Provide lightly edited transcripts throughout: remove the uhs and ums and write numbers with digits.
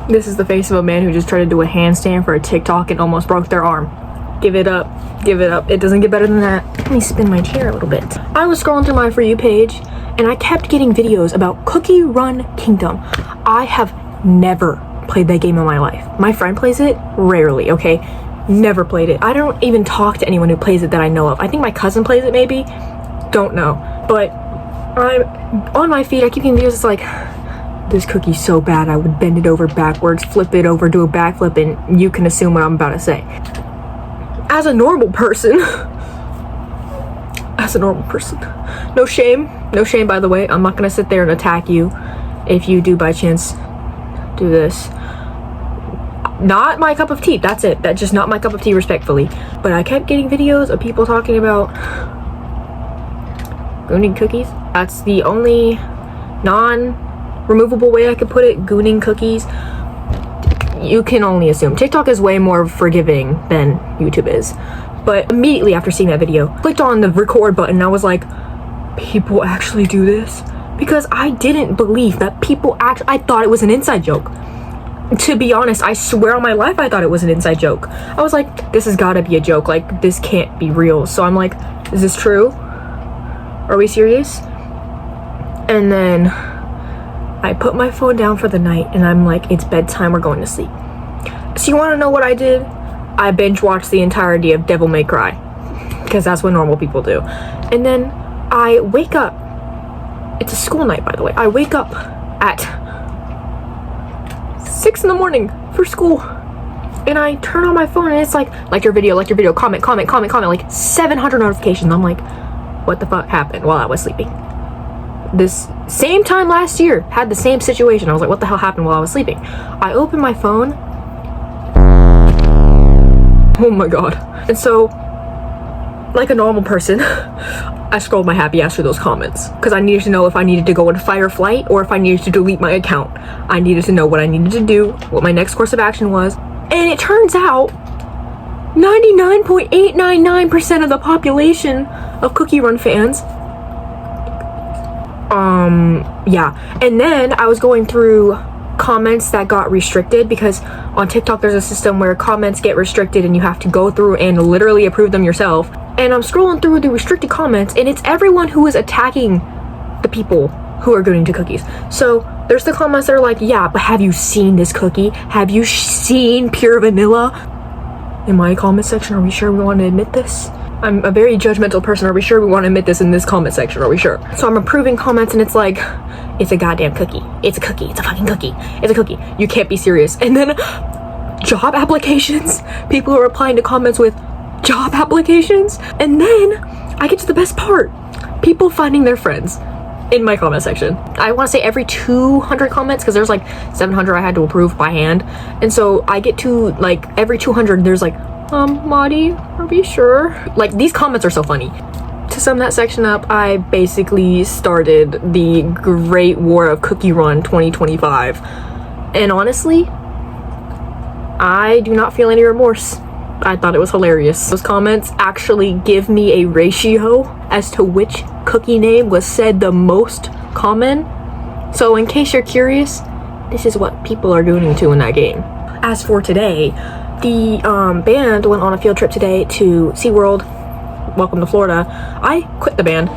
This is the face of a man who just tried to do a handstand for a TikTok and almost broke their arm. Give it up. Give it up. It doesn't get better than that. Let me spin my chair a little bit. I was scrolling through my For You page and I kept getting videos about cookierun Kingdom. I have never played that game in my life. My friend plays it rarely, okay? Never played it. I don't even talk to anyone who plays it that I know of. I think my cousin plays it maybe. Don't know. But I'm on my feed, I keep getting videos, it's like, this cookie's so bad I would bend it over backwards, flip it over, do a backflip, and you can assume what I'm about to say. As a normal person, no shame by the way, I'm not gonna sit there and attack you if you do by chance do this. Not my cup of tea, that's it. That's just not my cup of tea, respectfully. But I kept getting videos of people talking about gooning cookies. That's the only non-removable way I could put it. Gooning cookies. You can only assume. TikTok is way more forgiving than YouTube is. But immediately after seeing that video, clicked on the record button and I was like, people actually do this? Because I didn't believe that people actually, I thought it was an inside joke. To be honest, I swear on my life I thought it was an inside joke. I was like, this has gotta be a joke, like this can't be real. So I'm like, is this true? Are we serious? And then I put my phone down for the night and I'm like, it's bedtime, we're going to sleep. So you wanna know what I did? I binge watched the entirety of Devil May Cry, because that's what normal people do. And then I wake up, it's a school night by the way, I wake up at 6 in the morning for school and I turn on my phone and it's like your video, comment, like 700 notifications. I'm like, what the fuck happened while I was sleeping? This same time last year had the same situation. I was like, what the hell happened while I was sleeping? I opened my phone. Oh my god. And so, like a normal person, I scrolled my happy ass through those comments because I needed to know if I needed to go into fight or flight or if I needed to delete my account. I needed to know what I needed to do, what my next course of action was. And it turns out 99.899% of the population of cookierun fans, yeah. And then I was going through comments that got restricted because on TikTok there's a system where comments get restricted and you have to go through and literally approve them yourself. And I'm scrolling through the restricted comments and it's everyone who is attacking the people who are going to cookies. So there's the comments that are like, yeah, but have you seen this cookie? Have you seen pure vanilla? In my comment section, are we sure we want to admit this? I'm a very judgmental person. Are we sure we want to admit this in this comment section? Are we sure? So I'm approving comments and it's like, it's a goddamn cookie. It's a cookie. It's a fucking cookie. It's a cookie. You can't be serious. And then job applications. People are replying to comments with job applications. And then I get to the best part. People finding their friends in my comment section. I want to say every 200 comments because there's like 700 I had to approve by hand. And so I get to like every 200 there's like, Maudie, are we sure? Like these comments are so funny. To sum that section up, I basically started the Great War of cookierun 2025. And honestly, I do not feel any remorse. I thought it was hilarious. Those comments actually give me a ratio as to which cookie name was said the most common. So in case you're curious, this is what people are doing to in that game. As for today, the band went on a field trip today to SeaWorld. Welcome to Florida. I quit the band,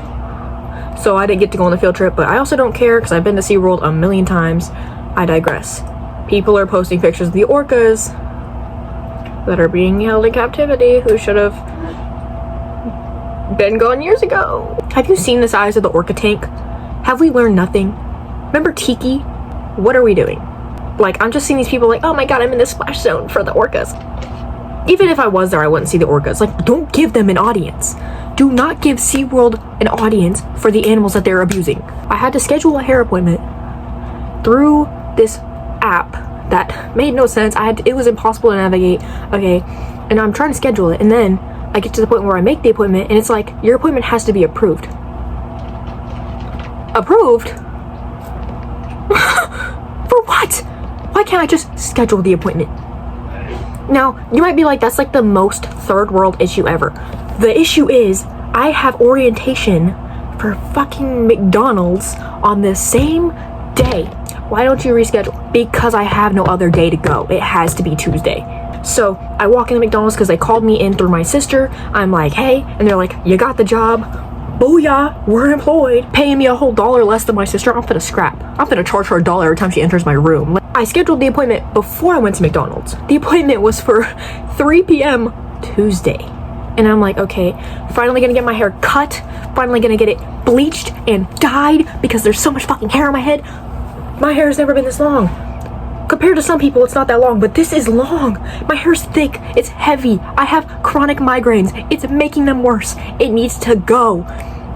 so I didn't get to go on the field trip, but I also don't care because I've been to SeaWorld a million times. I digress. People are posting pictures of the orcas that are being held in captivity who should have been gone years ago. Have you seen the size of the orca tank? Have we learned nothing? Remember Tiki? What are we doing? Like, I'm just seeing these people like, oh my god, I'm in the splash zone for the orcas. Even if I was there, I wouldn't see the orcas. Like, don't give them an audience. Do not give SeaWorld an audience for the animals that they're abusing. I had to schedule a hair appointment through this app that made no sense. It was impossible to navigate. Okay, and I'm trying to schedule it, and then I get to the point where I make the appointment, and it's like, your appointment has to be approved. Approved? For what? Why can't I just schedule the appointment? Now, you might be like, that's like the most third world issue ever. The issue is, I have orientation for fucking McDonald's on the same day. why don't you reschedule? Because I have no other day to go. It has to be Tuesday. So I walk into McDonald's because they called me in through my sister. I'm like, hey, and they're like, you got the job. Booyah, we're employed. Paying me a whole $1 less than my sister. I'm finna scrap. I'm finna charge her $1 every time she enters my room. I scheduled the appointment before I went to McDonald's. The appointment was for 3 p.m. Tuesday. And I'm like, okay, finally gonna get my hair cut. Finally gonna get it bleached and dyed because there's so much fucking hair on my head. My hair has never been this long. Compared to some people, it's not that long, but this is long. My hair's thick, it's heavy. I have chronic migraines. It's making them worse. It needs to go.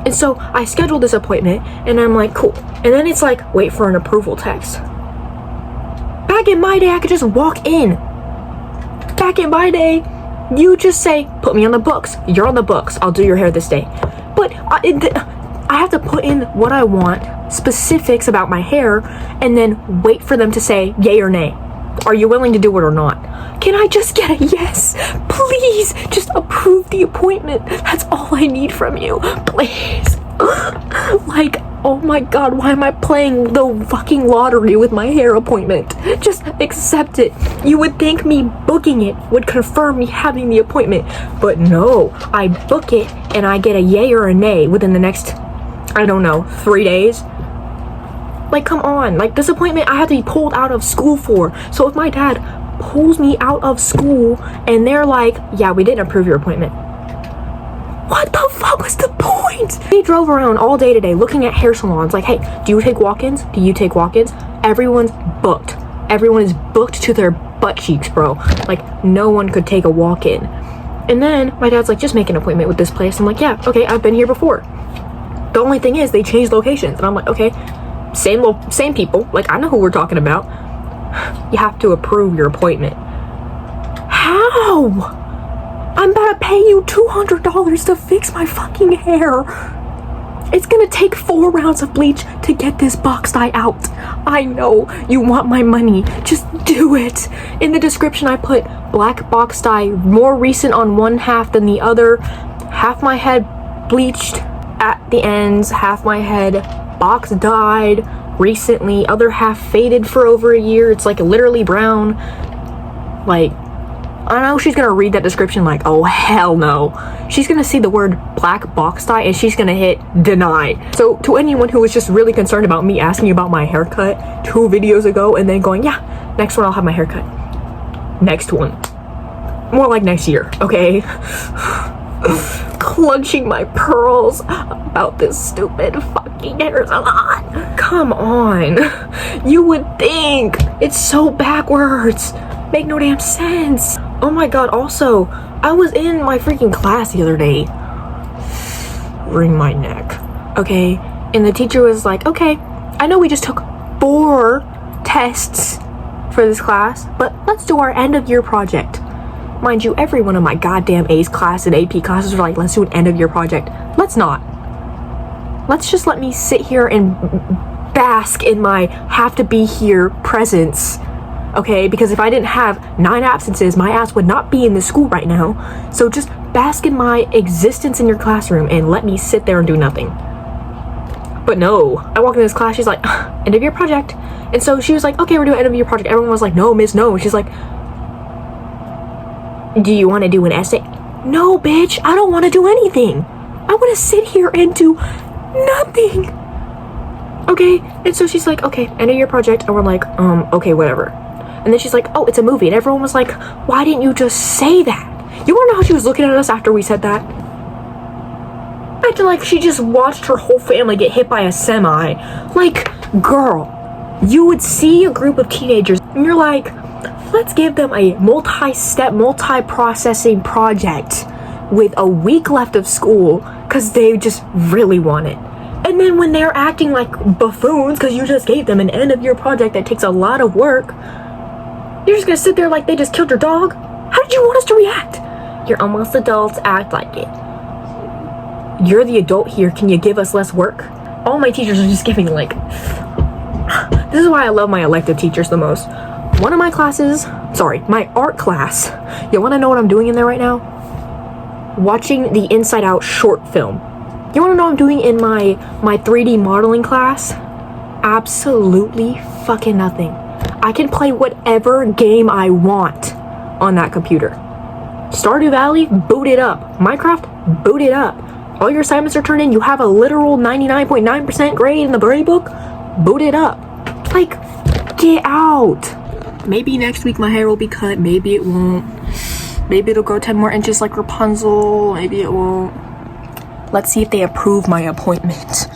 And so I scheduled this appointment and I'm like, cool. And then it's like, wait for an approval text. Back in my day, I could just walk in. Back in my day, you just say, put me on the books. You're on the books. I'll do your hair this day. But I have to put in what I want, specifics about my hair, and then wait for them to say yay or nay. Are you willing to do it or not? Can I just get a yes? Please, just approve the appointment. That's all I need from you. Please. Like, oh my god, why am I playing the fucking lottery with my hair appointment? Just accept it. You would think me booking it would confirm me having the appointment, but no, I book it and I get a yay or a nay within the next, I don't know, 3 days. Like, come on. Like, this appointment I have to be pulled out of school for. So if my dad pulls me out of school and they're like, yeah, we didn't approve your appointment. What the fuck was the point? We drove around all day today looking at hair salons. Like, hey, do you take walk-ins? Do you take walk-ins? Everyone's booked. Everyone is booked to their butt cheeks, bro. Like, no one could take a walk-in. And then my dad's like, just make an appointment with this place. I'm like, yeah, okay, I've been here before. The only thing is they changed locations. And I'm like, okay, same people. Like, I know who we're talking about. You have to approve your appointment. How? I'm about to pay you $200 to fix my fucking hair. It's gonna take 4 rounds of bleach to get this box dye out. I know you want my money. Just do it. In the description, I put black box dye, more recent on one half than the other. Half my head bleached at the ends, half my head box dyed recently, other half faded for over a year. It's like literally brown. Like, I know she's gonna read that description like, oh hell no. She's gonna see the word black box dye and she's gonna hit deny. So to anyone who was just really concerned about me asking about my haircut 2 videos ago and then going, yeah, next one I'll have my haircut. Next one. More like next year, okay? Clutching my pearls about this stupid fucking hair salon. Come on. You would think. It's so backwards. Make no damn sense. Oh my god, also, I was in my freaking class the other day. Wring my neck. Okay, and the teacher was like, okay, I know we just took 4 tests for this class, but let's do our end of year project. Mind you, every one of my goddamn A's class and AP classes are like, let's do an end of year project. Let's not. Let's just let me sit here and bask in my have to be here presence. Okay, because if I didn't have 9 absences, my ass would not be in this school right now. So just bask in my existence in your classroom and let me sit there and do nothing. But no, I walk into this class, she's like, end of year project. And so she was like, okay, we're doing end of year project. Everyone was like, no, miss, no. And she's like, do you want to do an essay? No, bitch, I don't want to do anything. I want to sit here and do nothing. Okay, and so she's like, okay, end of year project. And we're like, okay, whatever. And then she's like, oh, it's a movie. And everyone was like, why didn't you just say that? You want to know how she was looking at us after we said that? Acting like she just watched her whole family get hit by a semi. Like, girl, you would see a group of teenagers and you're like, let's give them a multi-step, multi-processing project with a week left of school because they just really want it. And then when they're acting like buffoons because you just gave them an end of year project that takes a lot of work, you're just gonna sit there like they just killed your dog? How did you want us to react? You're almost adults, act like it. You're the adult here, can you give us less work? All my teachers are just giving like... This is why I love my elective teachers the most. One of my classes, my art class. You wanna know what I'm doing in there right now? Watching the Inside Out short film. You wanna know what I'm doing in my 3D modeling class? absolutely fucking nothing. I can play whatever game I want on that computer. Stardew Valley, boot it up. Minecraft, boot it up. All your assignments are turned in. You have a literal 99.9% grade in the grade book. Boot it up. Like, get out. Maybe next week my hair will be cut. Maybe it won't. Maybe it'll grow 10 more inches like Rapunzel. Maybe it won't. Let's see if they approve my appointment.